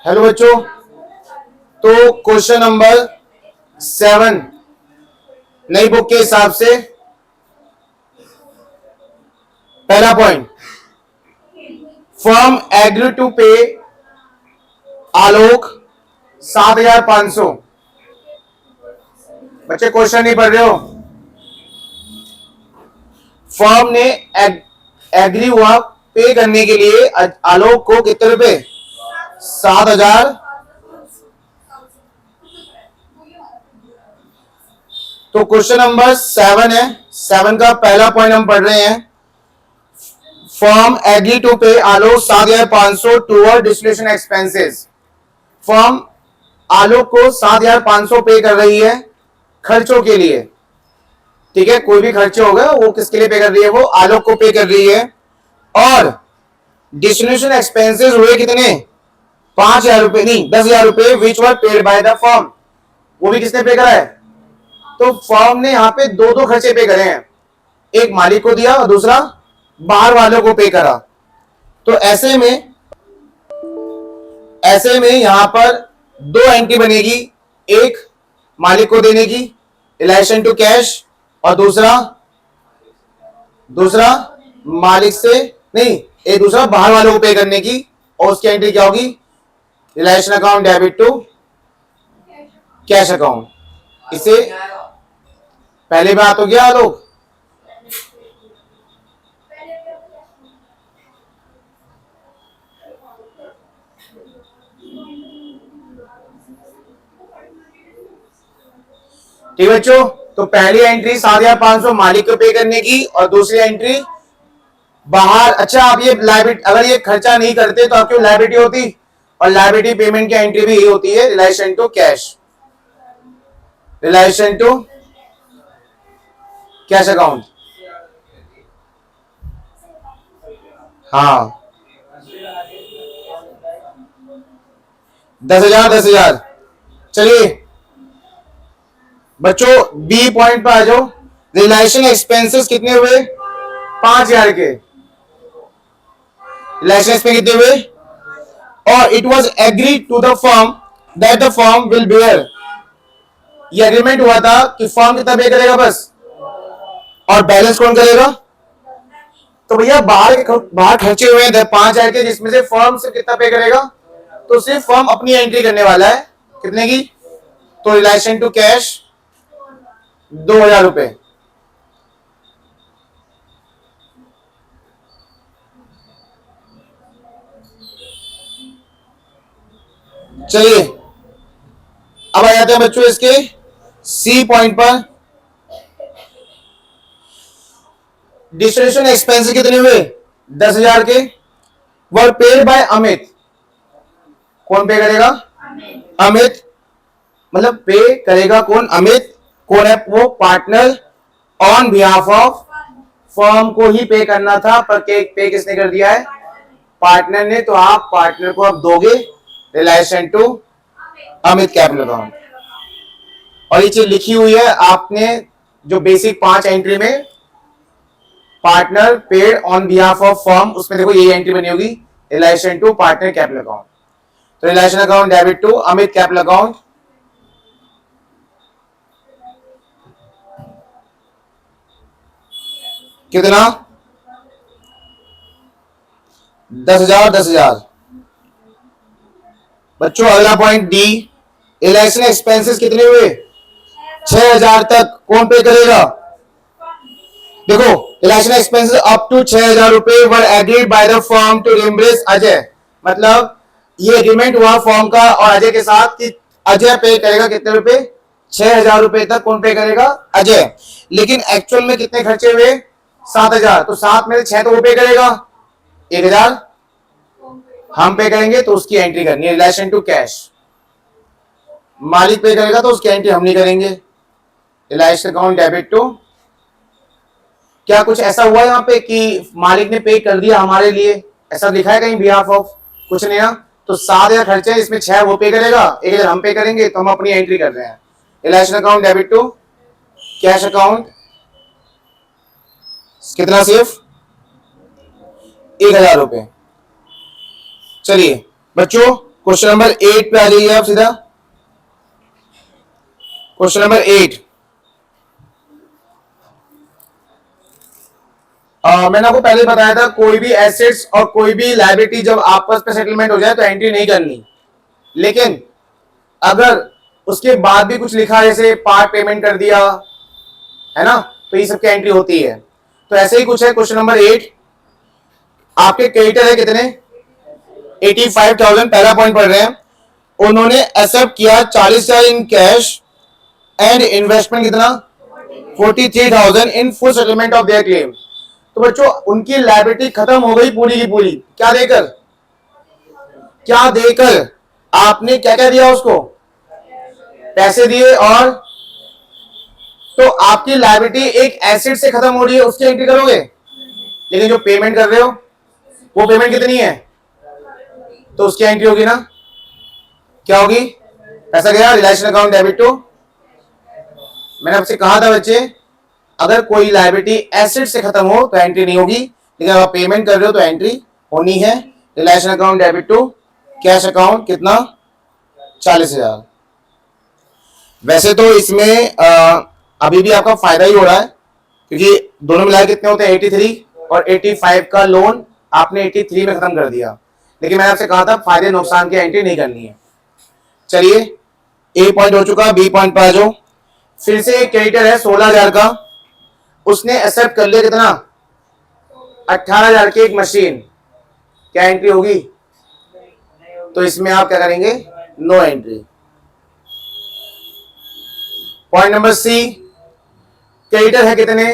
Hello बच्चों, तो question number 7 नई बुक के हिसाब से पहला पॉइंट, फर्म एग्री टू पे आलोक 7,500। बच्चे क्वेश्चन नहीं पढ़ रहे हो? फर्म ने एग्री हुआ पे करने के लिए आलोक को कितने रुपए? 7,000। तो क्वेश्चन नंबर 7 है, 7 का पहला पॉइंट हम पढ़ रहे हैं। फर्म एग्री टू पे आलोक 7,500 टूवर्ड डिस्टिलेशन एक्सपेंसेस। फर्म आलोक को 7,500 पे कर रही है खर्चों के लिए। ठीक है, कोई भी खर्चे होगा वो किसके लिए पे कर रही है? वो आलोक को पे कर रही है। और डिस्टिलेशन एक्सपेंसेस हुए कितने? 5,000 रुपए, नहीं 10,000 रुपए, which were paid by the firm. वो भी किसने पे करा है? तो फर्म ने यहां पे दो खर्चे पे करे हैं, एक मालिक को दिया और दूसरा बाहर वालों को पे करा। तो ऐसे में यहां पर दो एंट्री बनेगी, एक मालिक को देने की रिलेशन टू कैश और दूसरा मालिक से नहीं, एक दूसरा बाहर वालों को पे करने की। और उसकी एंट्री क्या होगी? Relation account debit to cash account. इसे पहले बात हो गया लोग। ठीक बच्चों, तो पहली एंट्री 7,500 मालिक को पे करने की और दूसरी एंट्री बाहर। अच्छा, आप ये लायबिलिटी, अगर ये खर्चा नहीं करते तो आपकी लायबिलिटी होती, और लायबिलिटी पेमेंट की एंट्री भी यही होती है, relation to cash, relation to cash account. हाँ, 10,000। चलिए बच्चों, बी पॉइंट पर आ जाओ। रिलेशन एक्सपेंसेस कितने हुए? 5,000 के। रिलेशन एक्सपेंस कितने हुए? और it was agree to the firm that the firm will bear. ये एग्रीमेंट हुआ था कि फर्म कितना पे करेगा बस, और बैलेंस कौन करेगा? तो भैया बाहर खर्चे हुए हैं 5,000 के, जिसमें से फर्म से कितना पे करेगा? तो सिर्फ फर्म अपनी एंट्री करने वाला है, कितने की? तो रिलेशन टू कैश 2,000 रुपए। चलिए अब आ जाते हैं बच्चों इसके सी पॉइंट पर। डिस्ट्रीब्यूशन एक्सपेंसेस कितने हुए? 10,000 के। वर पेड बाय अमित। कौन पे करेगा? अमित। मतलब पे करेगा कौन? अमित। कौन है वो? Partner. On behalf of firm को ही पे करना था, पर पे किसने कर दिया है? पार्टनर ने। तो आप पार्टनर को अब दोगे realisation to Amit capital account. और ये चीज लिखी हुई है आपने जो बेसिक 5 एंट्री में, partner paid on behalf of firm, उसमें देखो ये एंट्री बनी होगी, realisation to partner capital account. तो realisation account debit to Amit capital account. कितना? 10,000। बच्चों अगला पॉइंट डी, रिलेशन एक्सपेंसेस कितने हुए? 6,000 तक। कौन पे करेगा? देखो, रिलेशन एक्सपेंसेस अप टू 6,000 रुपए were agreed by the firm to reimburse Ajay. मतलब ये एग्रीमेंट हुआ फर्म का और अजय के साथ कि अजय पे करेगा कितने रुपए? 6,000 रुपए तक। कौन पे करेगा? अजय। लेकिन एक्चुअल में कितने खर्चे हुए? 7,000। तो 7 में से 6 तो वो पे करेगा, 1,000 हम पे करेंगे, तो उसकी एंट्री करनी है रिलेशन टू कैश। मालिक पे करेगा तो उसकी एंट्री हम नहीं करेंगे, रिलेशन अकाउंट डेबिट टू। क्या कुछ ऐसा हुआ यहाँ पे कि मालिक ने पे कर दिया हमारे लिए? ऐसा लिखा है कहीं बिहाफ ऑफ? कुछ नहीं ना। तो 7,000 खर्चे हैं, इसमें 6 वो पे करेगा, 1,000 हम पे करेंगे, तो हम अपनी एंट्री कर रहे हैं relation account debit to cash account. कितना? सिर्फ 1,000 रुपए। चलिए बच्चों क्वेश्चन नंबर 8 पे आ जाइए आप सीधा। क्वेश्चन नंबर 8, मैंने आपको पहले बताया था कोई भी एसेट्स और कोई भी लायबिलिटी जब आपस में सेटलमेंट हो जाए तो एंट्री नहीं करनी, लेकिन अगर उसके बाद भी कुछ लिखा जैसे पार्ट पेमेंट कर दिया है ना, तो ये सबकी एंट्री होती है। तो ऐसे ही कुछ है। क्वेश्चन नंबर 8, आपके क्रेडिटर है कितने 85,000, पहला पॉइंट पढ़ रहे हैं। उन्होंने एक्सेप्ट किया 40,000 इन कैश एंड इन्वेस्टमेंट कितना 43,000 इन full settlement of their claim. तो बच्चों उनकी लायबिलिटी खत्म हो गई पूरी की पूरी, क्या देकर, क्या देकर आपने क्या क्या दिया उसको, पैसे दिए, और तो आपकी लायबिलिटी एक एसेट से खत्म हो रही है, उसकी एंट्री करोगे। लेकिन जो पेमेंट कर रहे हो वो पेमेंट कितनी है, तो उसकी एंट्री होगी ना, क्या होगी, पैसा गया रिलेशन अकाउंट डेबिट टू। मैंने आपसे कहा था बच्चे अगर कोई लायबिलिटी एसेट से खत्म हो तो एंट्री नहीं होगी, लेकिन अगर आप पेमेंट कर रहे हो तो एंट्री होनी है। Relation account debit to cash account कितना 40,000। वैसे तो इसमें अभी भी आपका फायदा ही हो रहा है, क्योंकि दोनों मिलाकर कितने होते हैं 83 और 85 का लोन आपने 83 में खत्म कर दिया, लेकिन मैंने आपसे कहा था फायदे नुकसान की एंट्री नहीं करनी है। चलिए ए पॉइंट हो चुका, बी पॉइंट पर आ जाओ। फिर से एक क्रेडिटर है 16,000 का, उसने एक्सेप्ट कर लिया कितना 18,000 की एक मशीन, क्या एंट्री होगी, तो इसमें आप क्या करेंगे, no entry. Point number C, creditor है कितने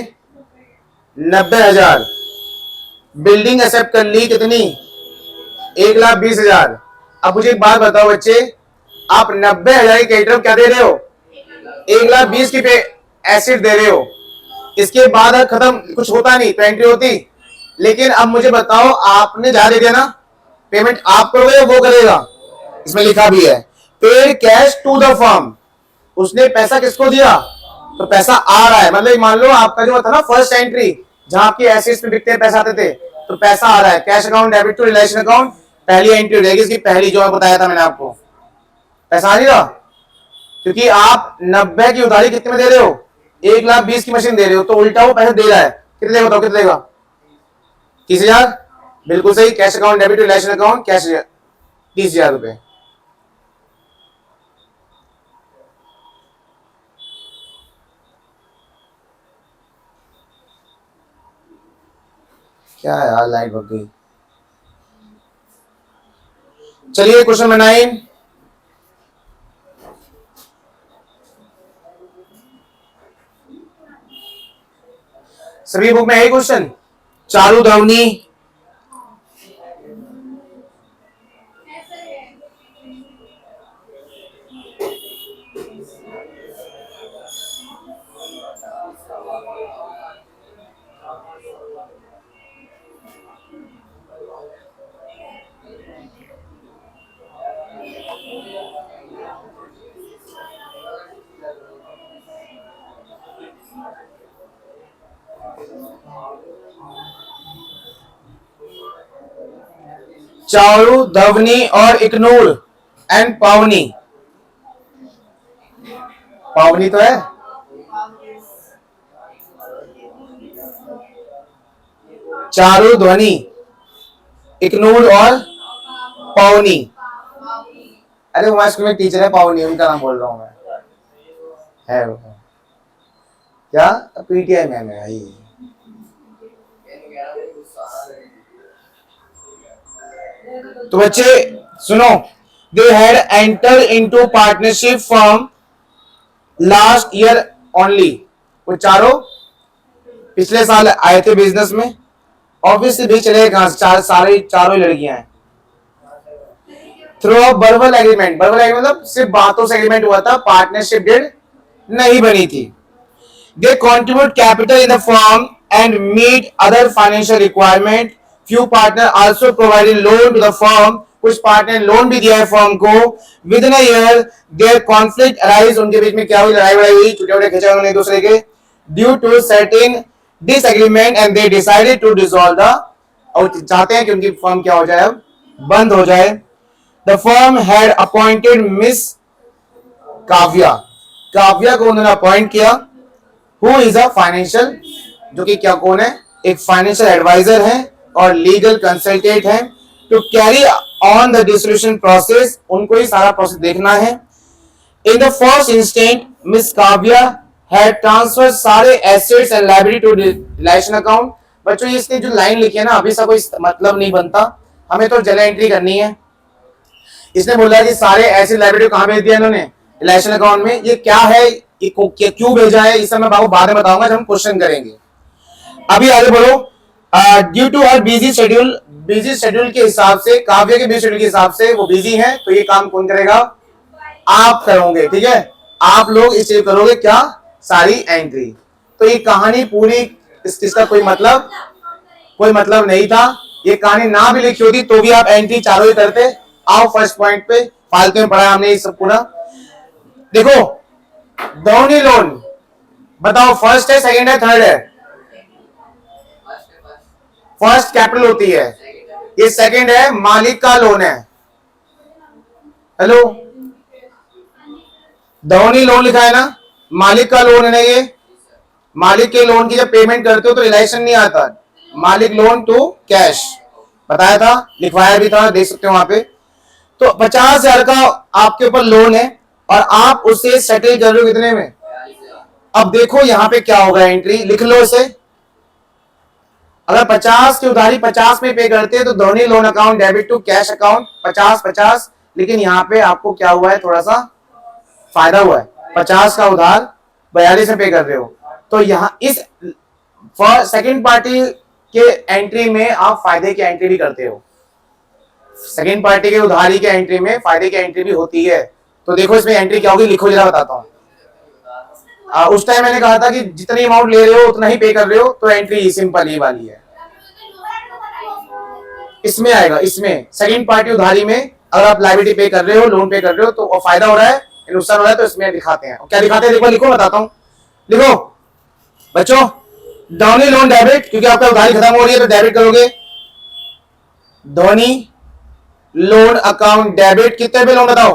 90,000, बिल्डिंग एक्सेप्ट कर ली कितनी 1,20,000। अब मुझे एक बात बताओ बच्चे, आप 90,000 के क्रेडिटर क्या दे रहे हो, 1,20,000 की पे एसिड दे रहे हो, इसके बाद खत्म कुछ होता नहीं तो एंट्री होती। लेकिन अब मुझे बताओ आपने जा दे दिया ना, पेमेंट आप करोगे या वो करेगा, इसमें लिखा भी है paid cash to the firm, उसने पैसा किसको दिया, तो पैसा आ रहा है, मतलब मान लो आपका जो था ना फर्स्ट एंट्री जहां आपके एसेट्स पे बिकते पैसा आते थे, तो पैसा आ रहा है, cash account debit to relation account, पहली एंट्री हो जाएगी इसकी, पहली जो मैं बताया था मैंने आपको, पैसा आ नहीं रहा, क्योंकि आप 90 की उधारी कितने में दे रहे हो, 1,20,000 की मशीन दे रहे हो, तो उल्टा वो पैसा दे रहा है, कितने बताओ कितने देगा 30,000, बिल्कुल सही, cash account debit to relation account cash 30,000 रुपए। क्या यार लाइट भग गई। चलिए क्वेश्चन नंबर 9, सभी बुक में है क्वेश्चन, चालू ध्वनि चारू धवनी और इग्नोर एंड पावनी, पावनी तो है, चारू ध्वनि इग्नोर और पावनी, अरे हमारे स्कूल में टीचर है पावनी, उनका नाम बोल रहा हूं मैं, है वो क्या पीटीआई मैम है भाई। तो बच्चे सुनो, they had enter into partnership firm last year only, वो चारों पिछले साल आए थे बिजनेस में, ऑब्वियसली भी चले कहां से, चारों ही लड़कियां हैं। Through a verbal agreement, verbal agreement मतलब सिर्फ बातों से एग्रीमेंट हुआ था, पार्टनरशिप डीड नहीं बनी थी। They contribute capital in the firm and meet other financial requirement, few partner also provided loan to the firm, कुछ पार्टनर लोन भी दिया है फर्म को। Within a year there conflict arise, उनके बीच में क्या हुई, लड़ाई बड़ाई हुई, छुट्टे खींचे उन्होंने एक दूसरे के, due to certain disagreement and they decided to dissolve the, और चाहते हैं कि उनकी फर्म क्या हो जाए, अब बंद हो जाए। The firm had appointed miss Kavya, Kavya को उन्होंने अपॉइंट किया, हु इज अ फाइनेंशियल, जो कि क्या कौन है, एक फाइनेंशियल एडवाइजर है और लीगल कंसल्टेंट है, to carry on the distribution process, उनको ही सारा प्रोसेस देखना है। In the first instant Miss Kavya had transfer सारे assets and liability to relation account. बच्चों इसने जो लाइन लिखी है ना, अभी सब कोई मतलब नहीं बनता, हमें तो जल एंट्री करनी है। इसने बोला कि सारे एसेट लायबिलिटी कहां भेज दिया इन्होंने, रिलेशन अकाउंट में। ये क्या है, ये क्यों भेजा है, इसे मैं आपको बाद में बताऊंगा जब हम क्वेश्चन करेंगे। अभी आगे बढ़ो। Due to her busy schedule के हिसाब से, काव्य के बिजी शेड्यूल के हिसाब से वो बिजी है, तो ये काम कौन करेगा, आप करोगे, ठीक है, आप लोग इसे करोगे क्या, सारी एंट्री। तो ये कहानी पूरी, इसका कोई मतलब नहीं था। ये कहानी ना भी लिखी होती तो भी आप एंट्री चारों ही करते। आओ फर्स्ट पॉइंट पे, फालतू में पढ़ा हमने ये सब पूरा। देखो दोनों लोन बताओ, फर्स्ट है, सेकंड है, थर्ड है। फर्स्ट कैपिटल होती है, ये सेकंड है, मालिक का लोन है। हेलो, दोनों लोन लिखा है ना, मालिक का लोन है ना, ये मालिक के लोन की जब पेमेंट करते हो तो रिलेशन नहीं आता, मालिक लोन टू कैश बताया था, लिखवाया भी था, देख सकते हो वहां पे। तो 50,000 का आपके ऊपर लोन है और आप उसे सेटल कर रहे हो कितने में। अब देखो यहां पे क्या होगा, एंट्री लिख लो इसे। अगर 50 की उधारी 50 में पे करते हैं तो दोनों loan account debit to cash account 50-50, लेकिन यहां पे आपको क्या हुआ है, थोड़ा सा फायदा हुआ है, 50 का उधार 42 में पे कर रहे हो, तो यहां इस सेकंड पार्टी के एंट्री में आप फायदे की एंट्री भी करते हो। सेकंड पार्टी के उधारी के एंट्री में फायदे की एंट्री भी होती है। तो देखो इसमें एंट्री क्या होगी, लिखो जरा बताता हूं। उस टाइम मैंने कहा था कि जितनी अमाउंट ले रहे हो उतना ही पे कर रहे हो, तो एंट्री सिंपल ही वाली है। इसमें आएगा, इसमें सेकंड पार्टी उधारी में अगर आप लायबिलिटी पे कर रहे हो, लोन पे कर रहे हो, तो फायदा हो रहा है, नुकसान हो रहा है, तो इसमें दिखाते हैं। क्या दिखाते हैं, देखो लिखो, बताता हूं। लिखो बच्चों, धोनी लोन डेबिट, क्योंकि आपका उधारी खत्म हो रही है तो डेबिट करोगे। धोनी लोन अकाउंट डेबिट, कितने पे लोन बताओ,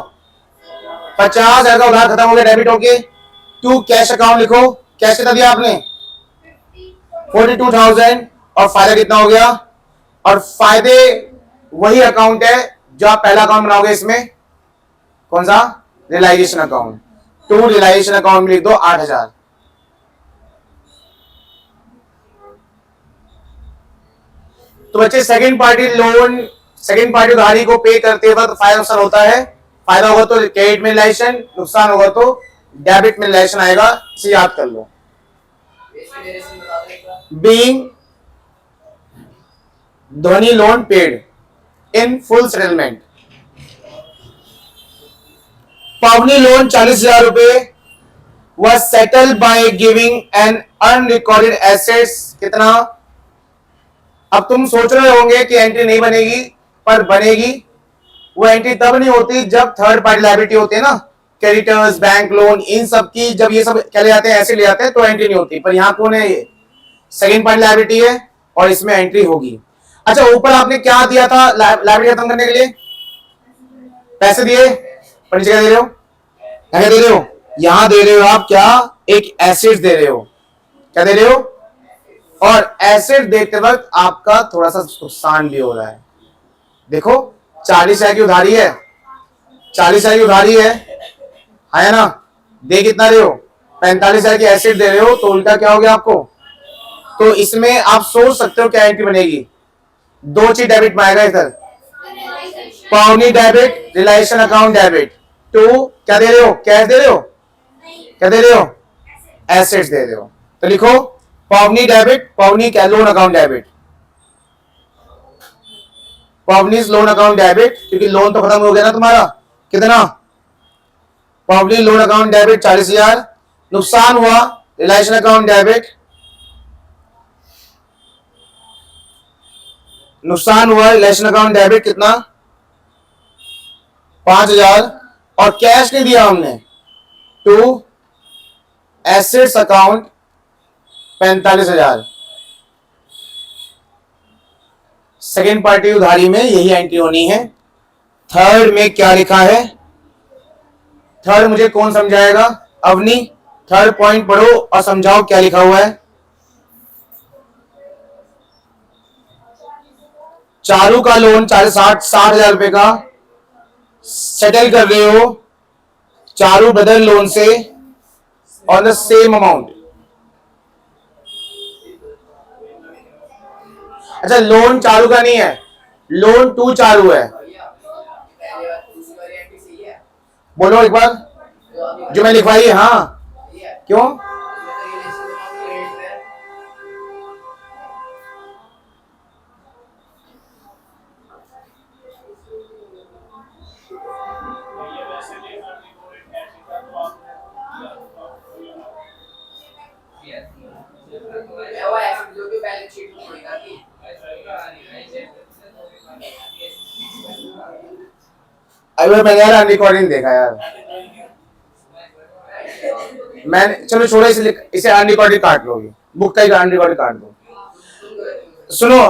50,000 का उधार खत्म हो गया, डेबिट होके। टू कैश अकाउंट लिखो, कैश कितना दिया आपने, 42,000, और फायदा कितना हो गया, और फायदे वही अकाउंट है जो आप पहला अकाउंट बनाओगे इसमें, कौन सा, realisation account. To realisation account में लिख दो 8,000। तो बच्चे second party loan, second party उधारी को पे करते वक्त फायदा नुकसान होता है, फायदा होगा तो क्रेडिट में रिलेशन, नुकसान होगा तो डेबिट में रिलेशन आएगा, इसे याद कर लो। Being Dhoni loan paid in full settlement, Pavni loan 40,000 रुपए was settled by giving an unrecorded assets, कितना। अब तुम सोच रहे होंगे कि एंट्री नहीं बनेगी, पर बनेगी। वो एंट्री तब नहीं होती जब थर्ड पार्टी लायबिलिटी होती है ना, क्रेडिटर्स, बैंक लोन, इन सब की जब ये सब क्या ले जाते हैं, ऐसे ले जाते हैं, तो एंट्री नहीं होती। पर यहां कौन है, ये सेकंड पार्टी लायबिलिटी है और इसमें एंट्री होगी। अच्छा, ऊपर आपने क्या दिया था लायबिलिटी खत्म करने के लिए, पैसे दिए, पर नीचे क्या दे रहे हो, क्या दे रहे हो, यहां दे रहे हो आप क्या, एक एसेट दे रहे हो, क्या दे रहे हो, और एसेट देते वक्त आपका थोड़ा सा नुकसान भी हो रहा है। देखो 40,000 की उधारी है, 40,000 की उधारी है ना, दे कितना रहे हो, 45,000 की एसेट दे रहे हो, तो उल्टा क्या हो गया आपको। तो इसमें आप सोच सकते हो क्या एंट्री बनेगी, दो चीज डेबिट में आएगा इधर, पवनी debit, relation account debit. To क्या दे रहे हो, कैश दे रहे हो, क्या दे रहे हो, एसेट्स दे रहे हो, तो लिखो पवनी डेबिट, पवनी क्या, loan account debit, Pavni's loan account debit, क्योंकि लोन तो खत्म हो गया ना तुम्हारा, कितना, पवनी लोन अकाउंट डेबिट 40,000, नुकसान हुआ, रिलेशन अकाउंट डेबिट, नुकसान हुआ, रिलेशन अकाउंट डेबिट कितना, 5,000, और कैश नहीं दिया हमने, to assets account 45,000। Second party उधारी में यही एंट्री होनी है। थर्ड में क्या लिखा है? थर्ड मुझे कौन समझाएगा? अवनी, थर्ड पॉइंट पढ़ो और समझाओ क्या लिखा हुआ है। चारू का लोन 60,000 रुपए का सेटल कर रहे हो चारू ब्रदर लोन से ऑन द सेम अमाउंट। अच्छा, लोन चारू का नहीं है, लोन टू चारू है। बोलो एक बार जो मैं लिखवाई है। हाँ, क्यों? अभी मैंने यार अनरिकॉर्डिंग देखा यार, मैंने, चलो छोड़ो इसे अनरिकॉर्डेड काट लोगे, बुक का ही अनरिकॉर्डेड काट दो। सुनो,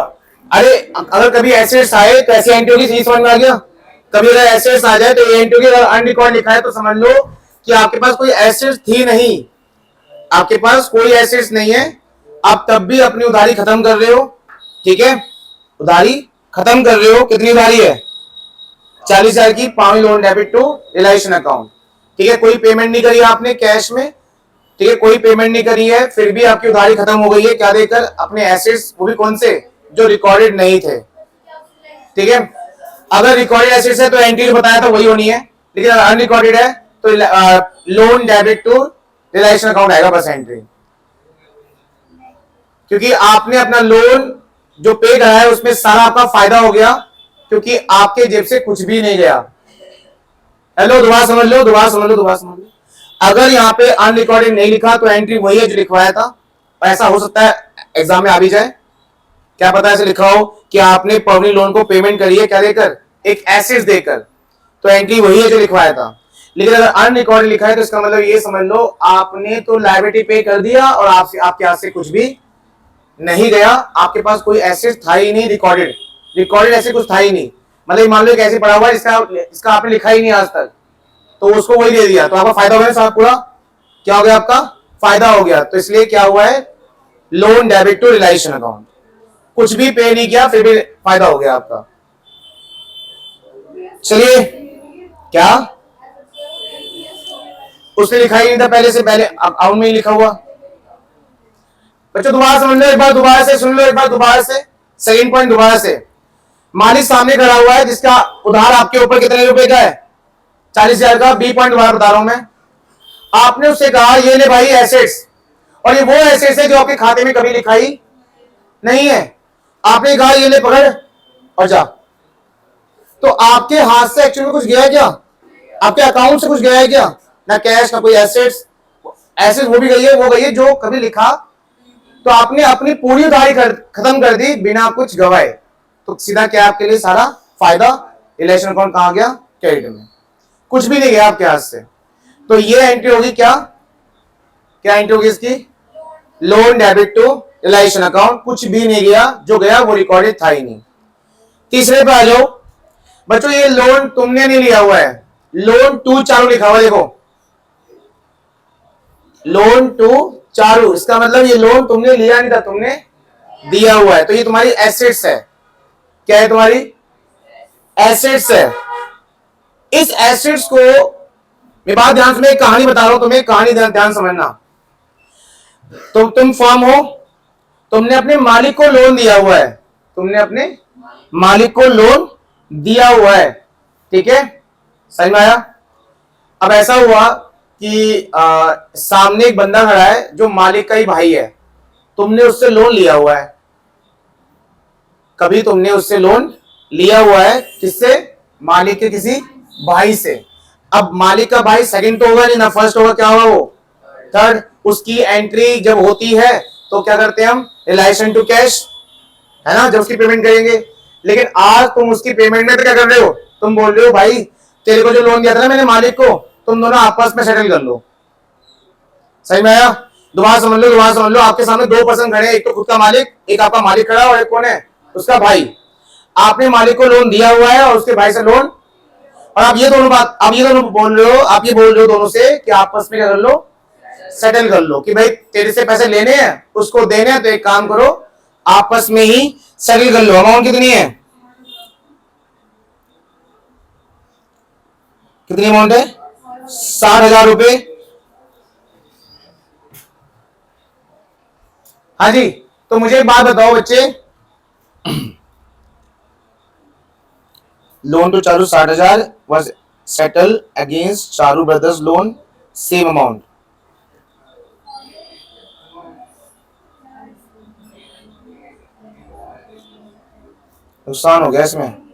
अरे अगर कभी एसेट्स आए तो ऐसे एंट्री होगी, समझ में आ गया? कभी अगर एसेट्स आ जाए तो ये एंट्री होगी, अगर अनरिकॉर्ड लिखा है तो समझ लो कि आपके पास कोई एसेट्स थी नहीं, आपके पास कोई एसेट्स नहीं है, आप तब भी अपनी उधारी खत्म कर रहे हो। ठीक है, उधारी खत्म कर रहे हो। कितनी उधारी है? 40,000 की, पावनी loan debit to relation account. ठीक है, कोई पेमेंट नहीं करी आपने कैश में, ठीक है, कोई पेमेंट नहीं करी है, फिर भी आपकी उधारी खत्म हो गई है। क्या देकर? अपने एसेट्स, वो भी कौन से? जो रिकॉर्डेड नहीं थे। ठीक है, अगर रिकॉर्डेड एसेट्स है तो एंट्री बताया था वही होनी है, लेकिन अगर अनरिकॉर्डेड है तो loan debit to relation account आएगा बस एंट्री, क्योंकि आपने अपना लोन जो पे करा है उसमें सारा आपका फायदा हो गया, क्योंकि आपके जेब से कुछ भी नहीं गया। हेलो, दोबारा समझ लो, दोबारा समझ लो, दोबारा समझ लो। अगर यहाँ पे अनरिकॉर्डेड नहीं लिखा तो एंट्री वही है जो लिखवाया था। ऐसा हो सकता है एग्जाम में आ भी जाए, क्या पता ऐसे लिखा हो कि आपने पवनी लोन को पेमेंट करी है, क्या देकर? एक एसेट्स देकर, तो एंट्री वही है जो लिखवाया था। लेकिन अगर अनरिकॉर्डेड लिखा है तो इसका मतलब ये समझ लो आपने तो लायबिलिटी पे कर दिया और आपके हाथ से कुछ भी नहीं गया, आपके पास कोई एसेट था ही नहीं रिकॉर्डेड, रिकॉर्डेड ऐसे कुछ था ही नहीं। मतलब मान लो एक ऐसे पड़ा हुआ है इसका आपने लिखा ही नहीं आज तक, तो उसको वही दे दिया, तो आपका फायदा हो गया साहब, पूरा क्या हो गया? आपका फायदा हो गया। तो इसलिए क्या हुआ है? Loan debit to relation account, कुछ भी पे नहीं किया फिर भी फायदा हो गया आपका। चलिए, क्या उसने लिखा ही नहीं था पहले से, पहले अकाउंट में ही लिखा हुआ। बच्चों दोबारा समझ लो एक बार, दोबारा से सुन लो एक बार, दोबारा से सेकंड पॉइंट दोबारा से। मालिक सामने खड़ा हुआ है जिसका उधार आपके ऊपर कितने रुपए का है? 40,000 का। बी पॉइंट दोबारा बता रहा हूं मैं। आपने उससे कहा ये ले भाई एसेट्स, और ये वो एसेट्स है जो आपके खाते में कभी लिखाई नहीं है। आपने कहा ये ले पकड़ और जा, तो आपके हाथ से एक्चुअली कुछ गया है क्या? आपके अकाउंट से कुछ गया है क्या? ना कैश, ना कोई एसेट्स। एसेट्स वो भी गई है, वो गई है जो कभी लिखा, तो आपने अपनी पूरी उधारी खत्म कर दी बिना कुछ गवाए, तो सीधा क्या आपके लिए सारा फायदा? रिलेशन अकाउंट कहां गया? क्रेडिट में, कुछ भी नहीं गया आपके हाथ से। तो ये एंट्री होगी क्या? क्या एंट्री होगी इसकी? Loan debit to relation account, कुछ भी नहीं गया, जो गया वो रिकॉर्डेड था ही नहीं। तीसरे पे आ जाओ बच्चों, ये लोन तुमने नहीं लिया हुआ है, लोन टू चालू लिखा हुआ है, देखो लोन टू चालू, इसका मतलब ये लोन तुमने लिया नहीं था, तुमने दिया हुआ है, तो ये तुम्हारी एसेट्स है। क्या है? तुम्हारी एसेट्स है। इस एसेट्स को मैं बात ध्यान से, एक कहानी बता रहा हूं तुम्हें, कहानी ध्यान समझना। तो तुम फॉर्म हो, तुमने अपने मालिक को लोन दिया हुआ है, तुमने अपने मालिक को लोन दिया हुआ है, ठीक है, समझ में आया? अब ऐसा हुआ कि सामने एक बंदा खड़ा है जो मालिक का ही भाई है, तुमने उससे लोन लिया हुआ है, कभी तुमने उससे लोन लिया हुआ है, किससे? मालिक के किसी भाई से। अब मालिक का भाई सेकंड तो होगा नहीं ना, फर्स्ट होगा, क्या होगा वो? थर्ड। उसकी एंट्री जब होती है तो क्या करते हैं हम? रिलेशन टू कैश, है ना, जब उसकी पेमेंट करेंगे। लेकिन आज तुम उसकी पेमेंट में तो क्या कर रहे हो? तुम बोल रहे हो भाई तेरे को जो लोन दिया था ना मैंने मालिक को, तुम दोनों आपस में सेटल कर लो। सही में आया? दोबारा समझ लो, दोबारा समझ लो। आपके सामने दो पर्सन खड़े हैं, एक तो खुद का मालिक, एक आपका मालिक खड़ा है, और एक कौन है? उसका भाई। आपने मालिक को लोन दिया हुआ है और उसके भाई से लोन और आप ये दोनों बात, आप ये दोनों बोल रहे हो, आप ये बोल रहे हो दोनों से कि आपस में क्या कर लो, सेटल कर लो कि भाई तेरे से पैसे लेने हैं, उसको देने हैं, तो एक काम करो आपस में ही सेटल कर लो। अमाउंट कितनी है, कितनी अमाउंट है, 60,000 रुपए। हाँ जी, तो मुझे एक बात बताओ बच्चे, loan to Charu 60,000 was settled against Charu brothers loan, same amount. नुकसान हो गया इसमें।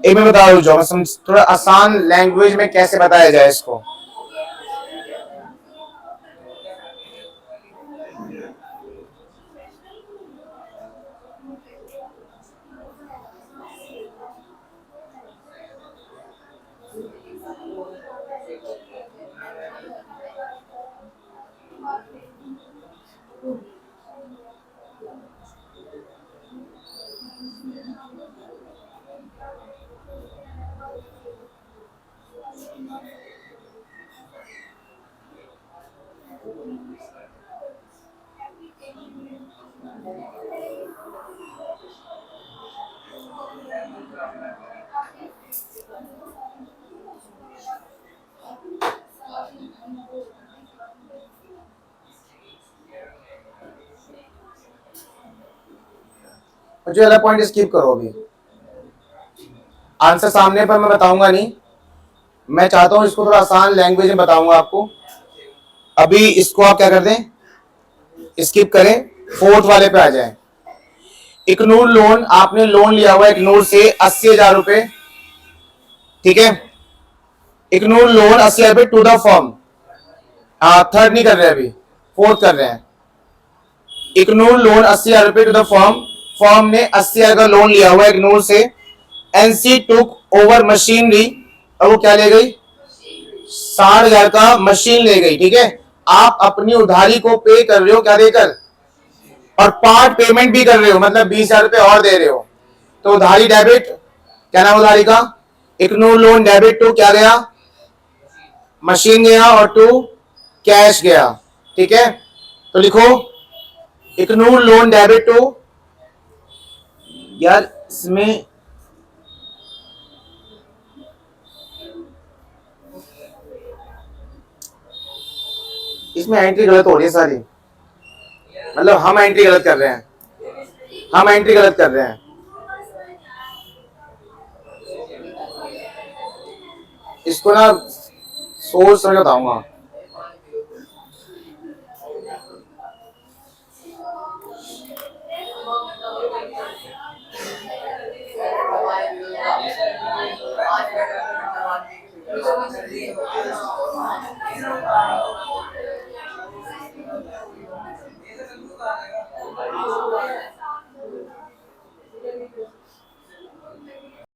एक मैं बता दूं, मैं थोड़ा आसान लैंग्वेज में कैसे बताया जाए इसको। मुझे वाला पॉइंट स्किप करो, अभी आंसर सामने पर मैं बताऊंगा नहीं, मैं चाहता हूं इसको थोड़ा आसान लैंग्वेज में बताऊंगा आपको। अभी इसको आप क्या कर दें, स्किप करें, फोर्थ वाले पे आ जाए। इग्नोर लोन, आपने लोन लिया हुआ इग्नोर से 80,000 रुपए, ठीक है। इग्नोर लोन 80,000 रुपए टू द फॉर्म, थर्ड नहीं कर रहे अभी, फोर्थ कर रहे हैं। इग्नोर लोन 80,000 रुपए टू द फॉर्म, फॉर्म ने 80,000 का लोन लिया हुआ इग्नोर से। एनसी टुक ओवर मशीनरी, और वो क्या ले गई, 60,000 का मशीन ले गई, ठीक है। आप अपनी उधारी को पे कर रहे हो क्या देकर, और पार्ट पेमेंट भी कर रहे हो, मतलब 20,000 रुपए और दे रहे हो, तो उधारी डेबिट, क्या नाम उधारी का, इग्नोर लोन डेबिट टू क्या गया, मशीन गया, और टू कैश गया, ठीक है। तो लिखो इग्नोर लोन डेबिट टू, यार इसमें एंट्री गलत हो रही है सारी, मतलब हम एंट्री गलत कर रहे हैं, हम एंट्री गलत कर रहे हैं। इसको ना सोच समझ बताऊंगा।